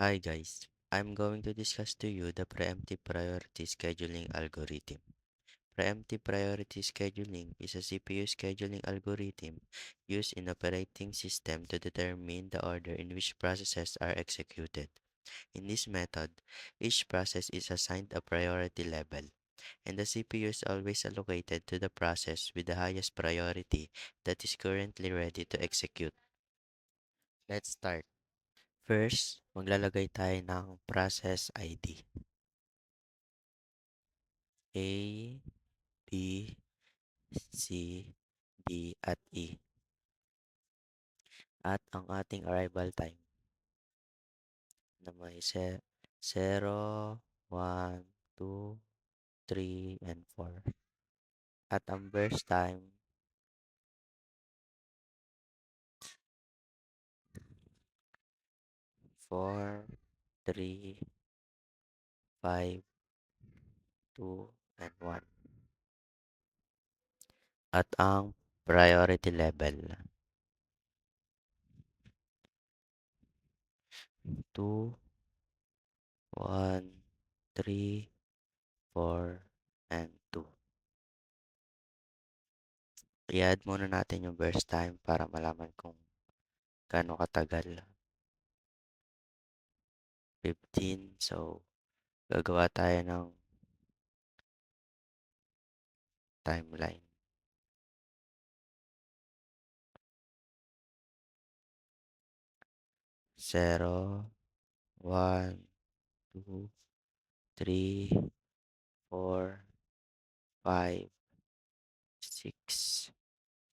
Hi guys, I'm going to discuss to you the preemptive priority scheduling algorithm. Preemptive priority scheduling is a CPU scheduling algorithm used in operating system to determine the order in which processes are executed. In this method, each process is assigned a priority level, and the CPU is always allocated to the process with the highest priority that is currently ready to execute. Let's start. First, maglalagay tayo ng process ID. A, B, C, D, at E. At ang ating arrival time na may 0, 1, 2, 3, and 4. At ang burst time, 4, 3, 5, 2, and 1. At ang priority level, 2, 1, 3, 4, and 2. I-add muna natin yung burst time para malaman kung gaano katagal. 15. So, gagawa tayo ng timeline. 0, 1, 2, 3, 4, 5, 6,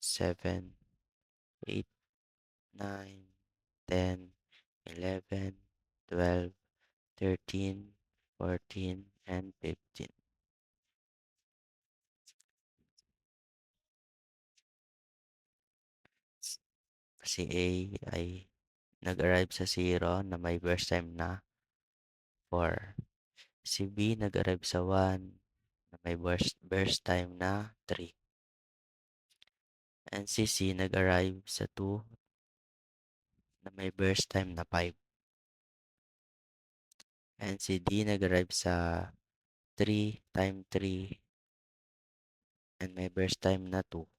7, 8, 9, 10, 11, 12, 13, 14, and 15. Si A ay nag-arrive sa 0 na may burst time na 4. Si B nag-arrive sa 1 na may burst time na 3. And si C nag-arrive sa 2 na may burst time na 5. And si D nag-arrive sa 3 time 3 and may burst time na 2.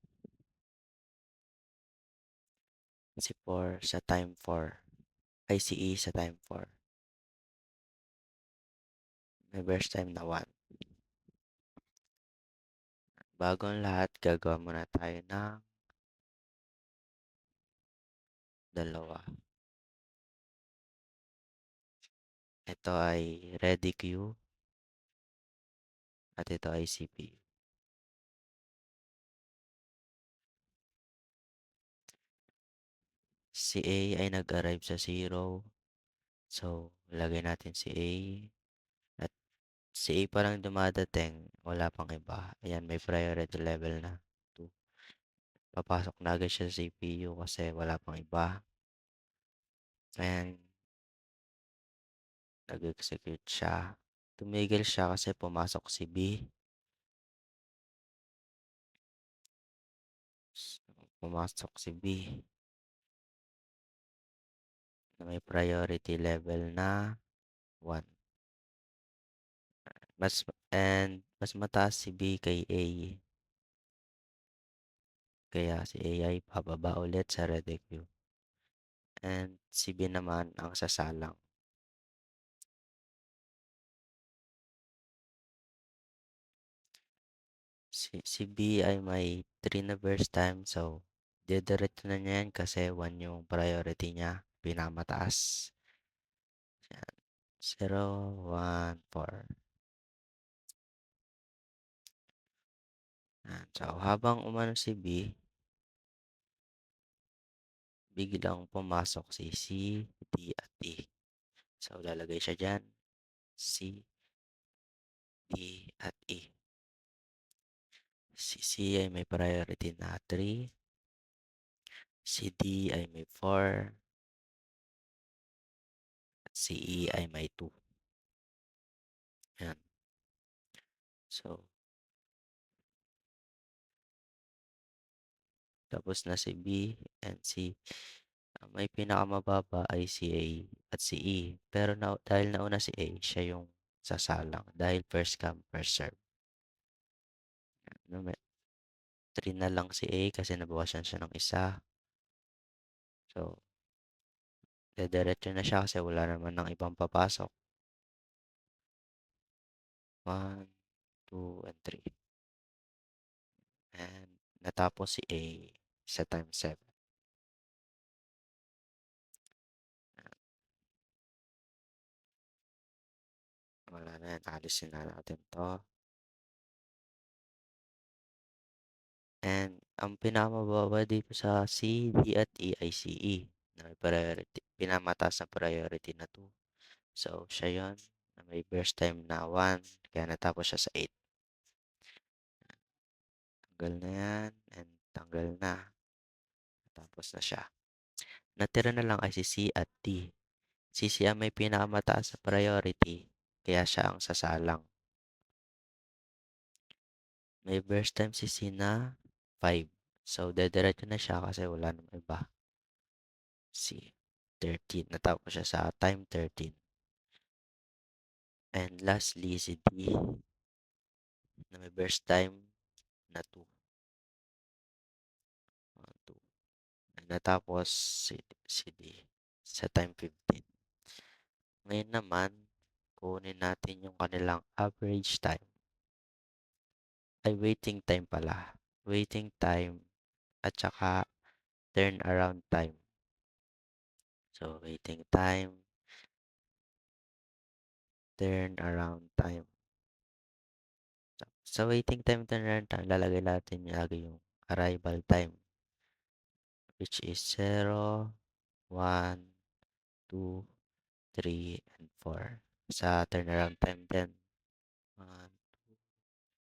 Si 4 sa time 4. Ay si E sa time 4. May burst time na 1. Bago ang lahat, gagawa muna tayo ng dalawa. Ito ay ready queue at ito ay CPU. Si A ay nag-arrive sa 0. So, lagay natin si A. At si A parang dumadating. Wala pang iba. Ayan, may priority level na. 2. Papasok na agad siya sa CPU kasi wala pang iba. Ayan, nag-execute siya. Tumigil siya kasi pumasok si B. Pumasok si B na may priority level na 1. Mas mataas si B kay A. Kaya si A ay bababa ulit sa ready queue. And si B naman ang sasalang. Si B ay may 3 na burst time. So, didiretso na niya yan kasi 1 yung priority niya. Pinamataas. Yan. 0, 1, 4. Yan. So, habang umano si B, biglang pumasok si C, D, at E. So, lalagay siya dyan. C, D, at E. Si C ay may priority na 3. Si D ay may 4. At si E ay may 2. Yan. So, tapos na si B and C. Ang may pinakamababa ay si A at si E. Pero dahil nauna si A, siya yung sasalang dahil first come, first serve. No, 3 na lang si A kasi nabawasan siya ng isa. So, dediretso na siya kasi wala naman ng ibang papasok. 1, 2, and 3. And natapos si A sa time 7. Wala na yan. Alisin na natin to. And ang pinakamababa dito sa C, D at E ay si E na may priority, pinamataas na priority na 2. So, siya yun na may burst time na 1 kaya natapos siya sa 8. Tanggal na yan and tanggal na. Tapos na siya. Natira na lang ay si C at D. Si C ang may pinakamataas na priority kaya siya ang sasalang. May burst time si C na 5. So, dediretso na siya kasi wala namang iba. C, 13. Natapos siya sa time 13. And lastly, si D na may burst time na 2. 1, 2. And natapos si D sa time 15. Ngayon naman, kunin natin yung kanilang average time. Ay, waiting time pala. Waiting time at saka turnaround time. So, waiting time, turnaround time. Sa waiting time, turnaround time, lalagay natin yung arrival time, which is 0, 1, 2, 3, and 4. Sa turnaround time din, 1,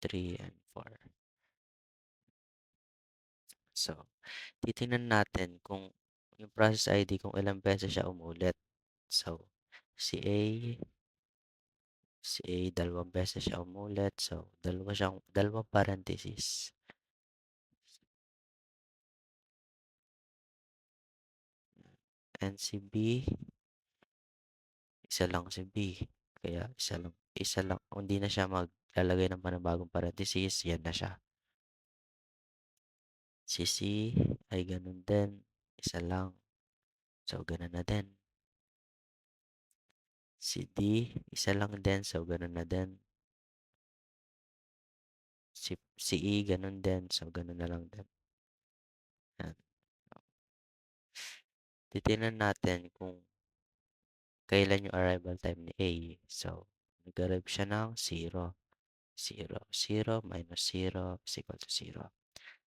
3, and 4. So, titingnan natin kung yung process ID kung ilang beses siya umulit. So, si A, si A, dalawang beses siya umulit. So, dalawang parenthesis. And si B, isa lang si B. Kaya isa lang. Kung hindi na siya maglalagay ng panibagong parenthesis, yan na siya. Si C ay ganun din. Isa lang. So, ganun na din. Si D, isa lang din. So, ganun na din. Si E, ganun din. So, ganun na lang din. Yan. Titingnan natin kung kailan yung arrival time ni A. So, nag-arrive siya ng 0. 0. 0 minus 0 is equal to 0.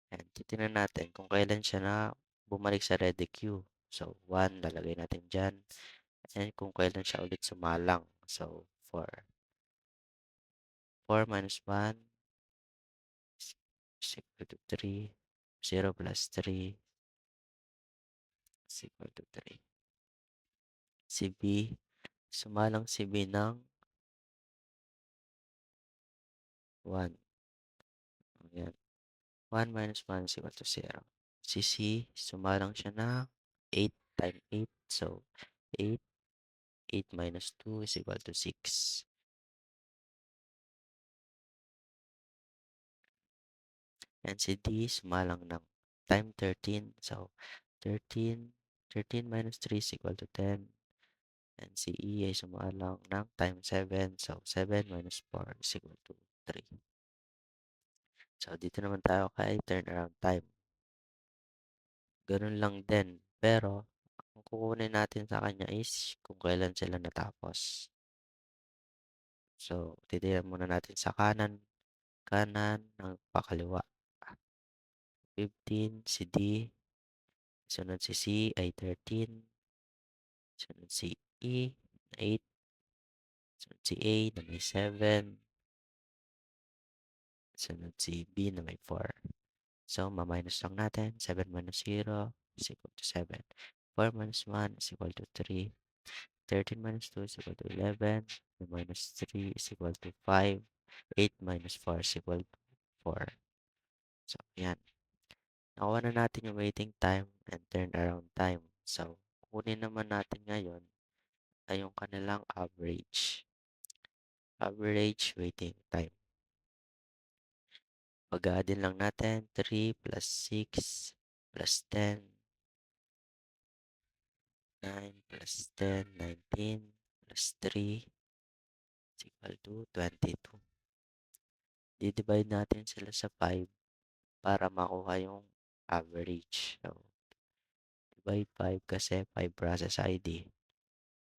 And titingnan natin kung kailan siya na bumalik sa ready queue. So, 1 lalagay natin dyan. And kung kailan siya ulit sumalang. So, 4. 4 minus 1 is equal to 3. 0 plus 3 is equal to 3. Si B, sumalang si B ng 1. Ayan. 1 minus 1 is equal to 0. Si C, sumalang siya ng 8 times 8. So, 8. 8 minus 2 is equal to 6. And si D, sumalang ng time 13. So, 13. 13 minus 3 is equal to 10. And si E ay sumalang ng time 7. So, 7 minus 4 is equal to 3. So, dito naman tayo kay turnaround time. Ganun lang din. Pero, ang kukunin natin sa kanya is kung kailan sila natapos. So, titignan muna natin sa kanan. Kanan ng pakaliwa. 15, si D. Sunod si C ay 13. Sunod si E, 8. Sunod si A na may 7. Sunod si B na may 4. So, ma-minus lang natin. 7 minus 0 is equal to 7. 4 minus 1 is equal to 3. 13 minus 2 is equal to 11. Minus 3 is equal to 5. 8 minus 4 is equal to 4. So, yan. Nakuha na natin yung waiting time and turnaround time. So, kunin naman natin ngayon ay yung kanilang average. Average waiting time. Pag-aadin lang natin 3 plus 6 plus 10, 9 plus 10, 19 plus 3 is equal to 22. Di-divide natin sila sa 5 para makuha yung average. So, divide 5 kasi 5 process ID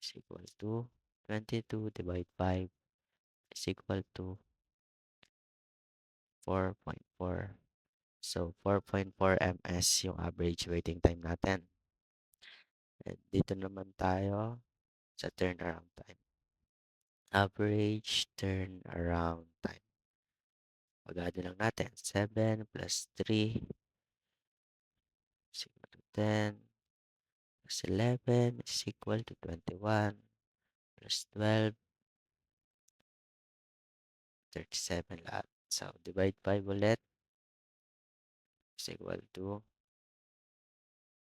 is equal to 22 divide 5 is equal to 4.4. So, 4.4 ms yung average waiting time natin. And dito naman tayo sa turnaround time. Average turnaround time. Pag-add lang natin. 7 plus 3 is equal to 10 plus 11 is equal to 21 plus 12, 37 lahat. So, divide 5 ulit is equal to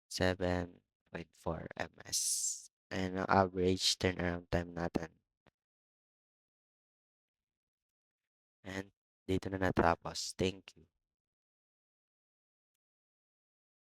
7.4 ms. And ang average turnaround time natin. And dito na natapos. Thank you.